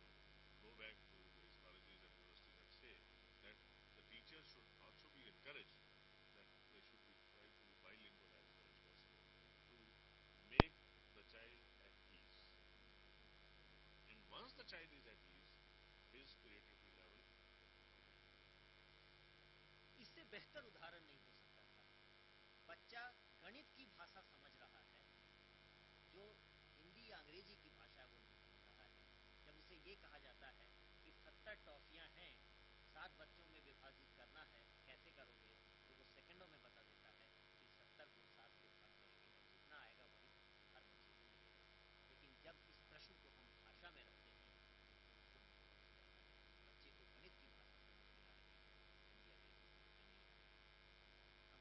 go back to his colleges and universities and say that the teachers should also be encouraged that they should be try to be bilingual as much as possible to make the child at ease. And once the child is at ease, his creativity level, इससे बेहतर उदाहरण नहीं हो सकता था। बच्चा गणित की भाषा समझ रहा है, जो हिंदी या अंग्रेजी की भाषा है वो नहीं समझ रहा है। जब उसे ये कहा जाता है कि 70 टॉफियां हैं, 7 बच्चों में विभाजित करना है, कैसे करोगे? तो वो सेकंडों में बता देता है कि 70 को 7 से भाग करेंगे, जितना आएगा वही हर बच्चे को मिलेगा। लेकिन जब इस प्रश्न को हम भाषा में रखते हैं तो बच्चे को गणित की भाषा समझ में आ रही है, हिंदी अंग्रेजी समझ में नहीं आ रही है। हम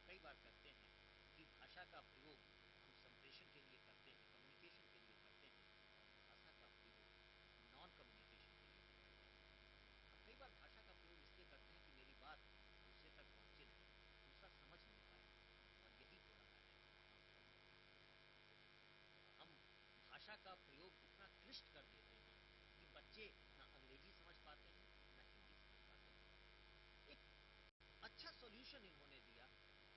कई बार कहते हैं कि भाषा का प्रयोग हम संप्रेषण के लिए करते हैं, कम्युनिकेशन के लिए करते हैं, और भाषा का प्रयोग नॉन कम्युनिकेशन के लिए करते हैं। हम कई बार भाषा का प्रयोग इसलिए करते हैं कि मेरी बात दूसरे तक पहुंचे नहीं, दूसरा समझ नहीं पाए, और यही हो रहा है। हम भाषा का प्रयोग इतना क्लिष्ट कर देते हैं कि बच्चे ना अंग्रेजी समझ पाते हैं ना हिंदी समझ पाते हैं। एक अच्छा सॉल्यूशन इन्होंने दिया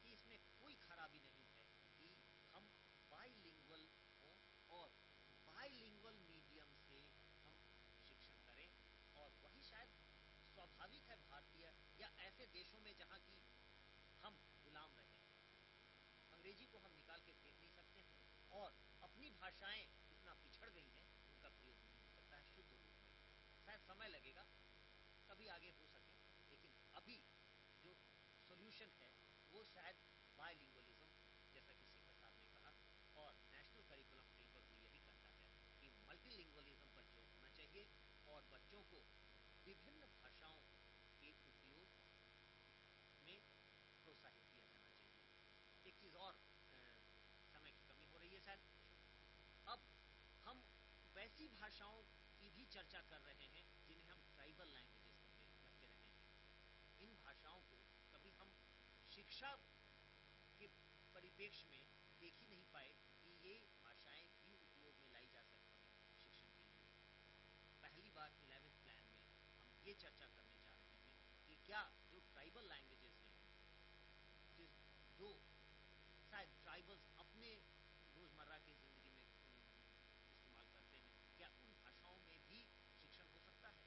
कि इसमें कोई खराबी नहीं है कि हम बाइलिंगुअल हों और बाइलिंगुअल मीडियम से हम शिक्षण करें, और वही शायद स्वाभाविक है भारतीय या ऐसे देशों में जहां की हम गुलाम रहे हैं। अंग्रेजी को हम निकाल के फेंक नहीं सकते हैं, और अपनी भाषाएं इतना पिछड़ गई हैं उनका प्रयोग नहीं हो सकता है शुद्ध रूप में। शायद समय लगेगा, कभी आगे हो सके, लेकिन अभी जो सॉल्यूशन है वो शायद बाइलिंगुअलिज्म, जैसा कि शेखर साहब ने कहा, और नेशनल करिकुलम फ्रेमवर्क भी यही कहता है कि मल्टीलिंगुअलिज्म पर जोर होना चाहिए और बच्चों को विभिन्न भाषाओं के उपयोग में प्रोत्साहित किया जाना चाहिए। एक चीज और, समय की कमी हो रही है शायद, अब हम वैसी भाषाओं की भी चर्चा कर रहे हैं जिन्हें हम ट्राइबल लैंग्वेजेस कहते रहे हैं। इन भाषाओं को कभी हम शिक्षा के परिप्रेक्ष्य में देख ही नहीं पाए कि ये भाषाएं भी उपयोग में लाई जा सकती हैं शिक्षण के लिए। पहली बार 11th प्लान में हम ये चर्चा करने जा रहे हैं क्या जो ट्राइबल लैंग्वेजेस हैं, जो शायद ट्राइबल्स अपने रोजमर्रा की जिंदगी में इस्तेमाल करते हैं, क्या उन भाषाओं में भी शिक्षण हो सकता है?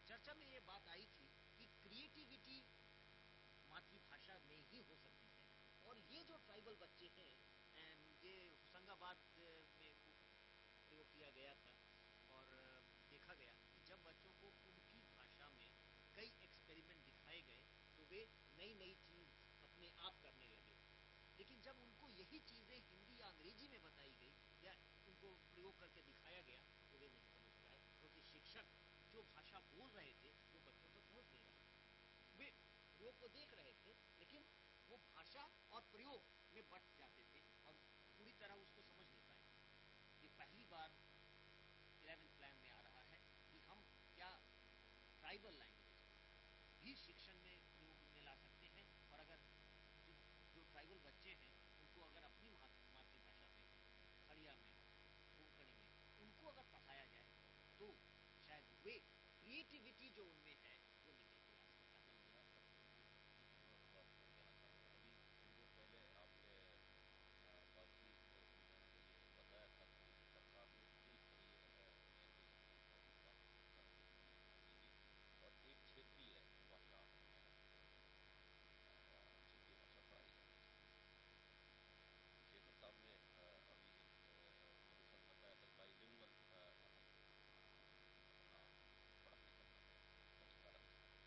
चर्चा में ये बात आई थी कि क्रिएटिविटी मातृभाषा में ही हो सकती है, और ये जो ट्राइबल बच्चे हैं, ये होशंगाबाद में प्रयोग किया गया था, और देखा गया कि जब बच्चों को उनकी भाषा में कई एक्सपेरिमेंट दिखाए गए तो वे नई नई चीज अपने आप करने लगे। लेकिन जब उनको यही चीजें हिंदी या अंग्रेजी में बताई गई या उनको प्रयोग करके दिखाया गया तो वे नहीं समझ पाए, क्योंकि शिक्षक जो भाषा बोल रहे थे वो बच्चों तक पहुंच नहीं रहा था। वे प्रयोग को देख रहे थे लेकिन वो भाषा और प्रयोग में बट जाते थे और पूरी तरह उसको समझ नहीं पाए। ये पहली बार 11th प्लान में आ रहा है कि हम क्या ट्राइबल लैंग्वेज भी शिक्षण में प्रयोग में ला सकते हैं, और अगर जो ट्राइबल बच्चे हैं उनको अगर अपनी मातृभाषा में, खड़िया में, कोंकणी में उनको अगर पढ़ाया जाए तो शायद वे क्रिएटिविटी जो उनमें है वो निकल के आ सकता है। अभी कुछ देर पहले आपने बातचीत में समझाने के लिए बताया था कि सरकार ने 3 लैंग्वेज की बात की थी, और एक क्षेत्रीय भाषा पढ़ाई जानी चाहिए। शेखर साहब ने अभी मेरे साथ बताया था बाइलिंगुअल अपना पढ़ाने का तरीका रखना है।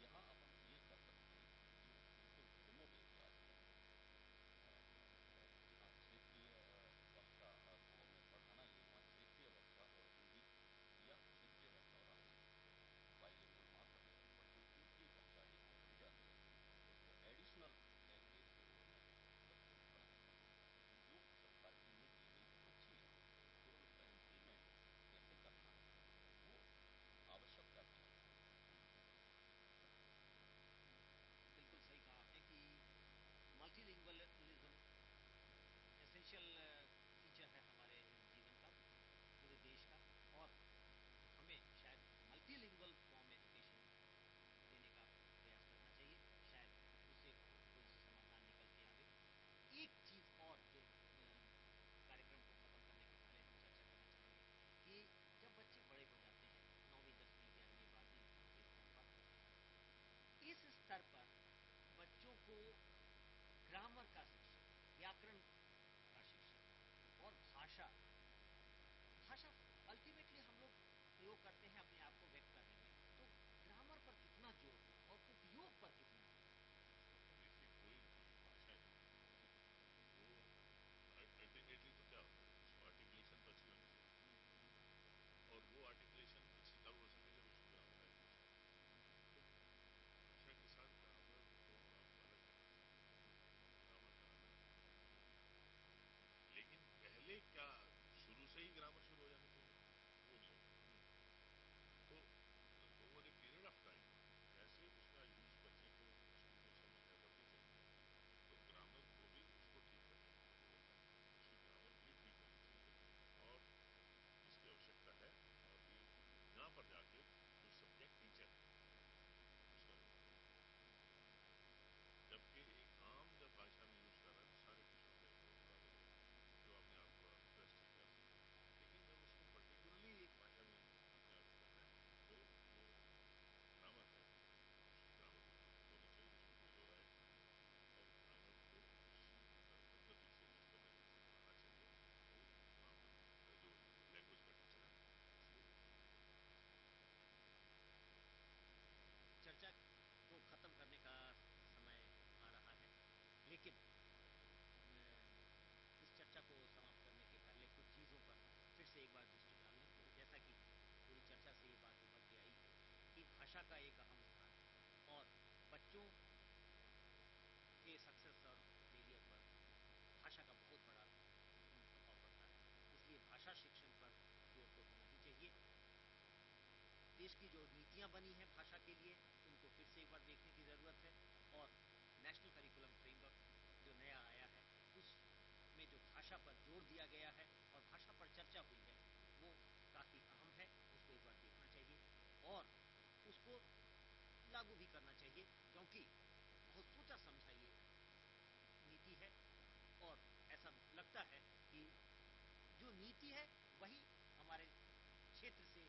यहाँ अपन ये कर सकते हैं जो बिल्कुल डेमो बेस्ड आज का है, जहाँ क्षेत्रीय भाषा को हमें पढ़ाना ही, वहाँ क्षेत्रीय भाषा और हिंदी या क्षेत्रीय भाषा और अंग्रेजी बाइलिंगुअल मात्र नहीं, पर जो तीसरी भाषा एक बढ़ जाती है उसको एडिशनल लैंग्वेज के रूप में बच्चों को पढ़ाया जाए। तो जो सरकार की नीति है वो अच्छी है, केवल उसका इम्प्लीमेंट कैसे करना है वो आवश्यकता भी है। बिल्कुल सही कहा आपने कि मल्टीलिंगुअलिज्म एसेंशियल फीचर है हमारे जीवन का, पूरे देश का, और हमें शायद मल्टीलिंगुअल फॉर्म एजुकेशन देने का प्रयास करना चाहिए। शायद उससे कोई समाधान निकल के आवे। एक चीज और जो कार्यक्रम को खत्म करने के पहले हम चर्चा करना चाहेंगे कि जब बच्चे बड़े हो जाते हैं 9वीं 10वीं 11वीं 12वीं के स्तर पर, इस स्तर पर बच्चों को ग्रामर का शिक्षण, व्याकरण का शिक्षण और भाषा अल्टीमेटली हम लोग प्रयोग करते हैं अपने आप को व्यक्त करने में, तो ग्रामर पर कितना जोर दूं और उपयोग पर कितना जोर? देखिए, कोई भाषा है वो अल्टीमेटली तो क्या होता है, उसको आर्टिकुलेशन तो अच्छी होनी चाहिए, और वो आर्टिकुलेशन अच्छी तब हो सके जब उसमें ग्रामर आई हो। भाषा के साथ ग्रामर को आप अलग नहीं कर सकते, ग्रामर का अलग है। लेकिन पहले क्या शुरू से ही ग्रामर शुरू हो जानी चाहिए? वो नहीं होता। तो over a period of time जैसे उसका यूज बच्चे को उसकी जब समझ बढ़ती चली तो ग्रामर को भी उसको ठीक करना चाहिए, उसकी ग्रामर भी ठीक होनी चाहिए, और इसकी आवश्यकता है। और ये यहाँ पर जाके जो सब्जेक्ट टीचर है उसका रोल है, जबकि एक आम जब भाषा में यूज कर रहा है तो सारे खुश होते हैं, बहुत बड़ा हो गया, जो अपने आप को बेस्ट ही कर सकते हैं। लेकिन जब उसको पर्टिकुलरली एक भाषा में अपने आप करना है तो वो ग्रामर है, उसकी ग्रामर होनी चाहिए, उसमें कोई दो राय नहीं। और ग्रामर को उसी पद्धति से जिस पद्धति से पढ़ाना चाहिए वो ग्रामर जो लैंग्वेज का टीचर है उसको चर्चा को खत्म करने का समय आ रहा है, लेकिन इस चर्चा को समाप्त करने के पहले कुछ चीज़ों पर फिर से एक बार दृष्टि डाल लें, क्योंकि जैसा कि पूरी चर्चा से ये बात उभर के आई है कि भाषा का एक अहम स्थान है और बच्चों के सक्सेस और फेलियर पर भाषा का बहुत बड़ा प्रभाव पड़ता है। इसलिए भाषा शिक्षण पर जोर तो होना ही चाहिए। देश की जो नीतियां बनी हैं भाषा के लिए उनको फिर से एक बार देखने की ज़रूरत है, और नेशनल करिकुलम फ्रेमवर्क जो नया आया है उसमें जो भाषा पर जोर दिया गया है और भाषा पर चर्चा हुई है वो काफ़ी अहम है, उसको एक बार देखना चाहिए और उसको लागू भी जो नीति है वही हमारे क्षेत्र से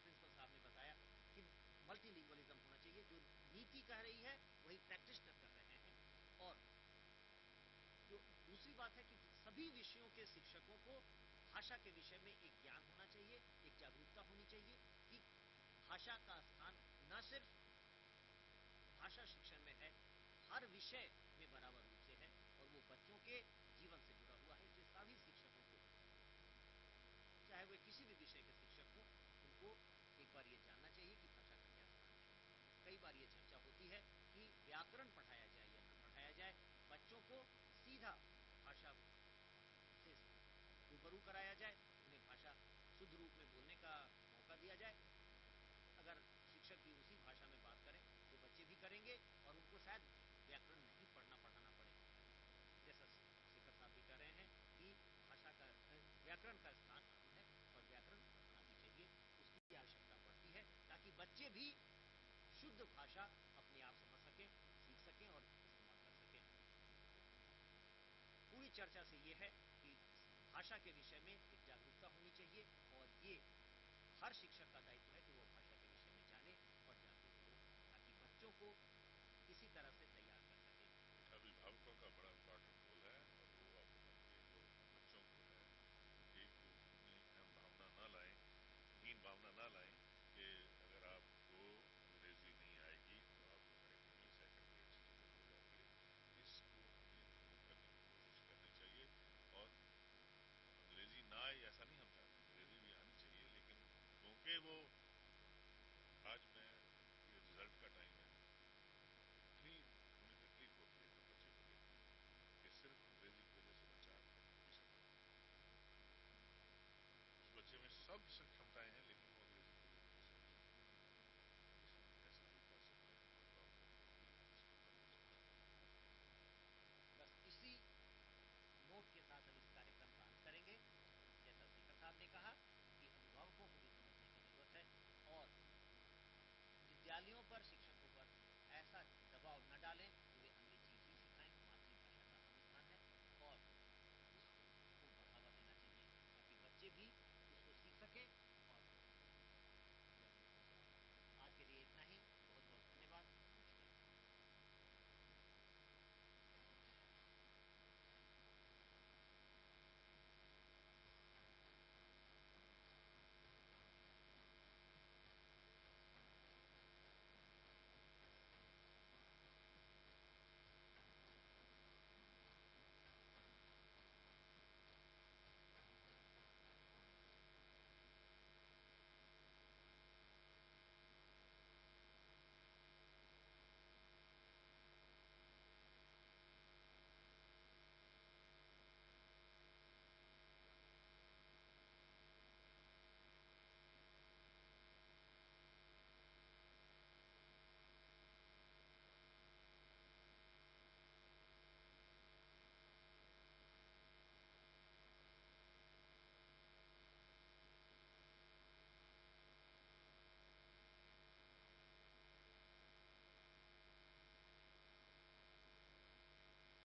प्रिंसिपल साहब ने बताया कि मल्टीलिंगुअलिज्म होना चाहिए। जो नीति कह रही है वही प्रैक्टिशनर कर रहे हैं। और जो दूसरी बात है कि सभी विषयों के शिक्षकों को भाषा के विषय में एक ज्ञान होना चाहिए, एक जागरूकता होनी चाहिए कि भाषा का स्थान न सिर्फ भाषा शिक्षण में है, हर विषय में बराबर रूप से है और वो बच्चों के जीवन से जुड़ा हुआ है। इसलिए सभी शिक्षकों को, चाहे वे किसी भी विषय के शिक्षक हो, उनको एक बार ये जानना चाहिए कि भाषा का क्या स्थान है। कई बार ये चर्चा होती है कि व्याकरण पढ़ाया जाए या न पढ़ाया जाए, बच्चों को सीधा भाषा से रूबरू कराया जाए, उन्हें भाषा शुद्ध रूप में बोलने का मौका दिया जाए। अगर शिक्षक भी उसी भाषा में बात करें तो बच्चे भी करेंगे और उनको शायद व्याकरण नहीं पढ़ाना पड़े। जैसा शेखर साहब भी कह रहे हैं कि भाषा का व्याकरण का स्थान अहम है और व्याकरण पढ़ाना भी चाहिए, उसकी आवश्यकता पड़ती है ताकि बच्चे भी शुद्ध भाषा अपने आप समझ सकें, सीख सकें और इस्तेमाल कर सकें। पूरी चर्चा से ये है कि भाषा के विषय में एक जागरूकता होनी चाहिए और ये हर शिक्षक का दायित्व है कि वो भाषा के विषय में जाने और जागरूक हो, ताकि बच्चों को किसी तरह से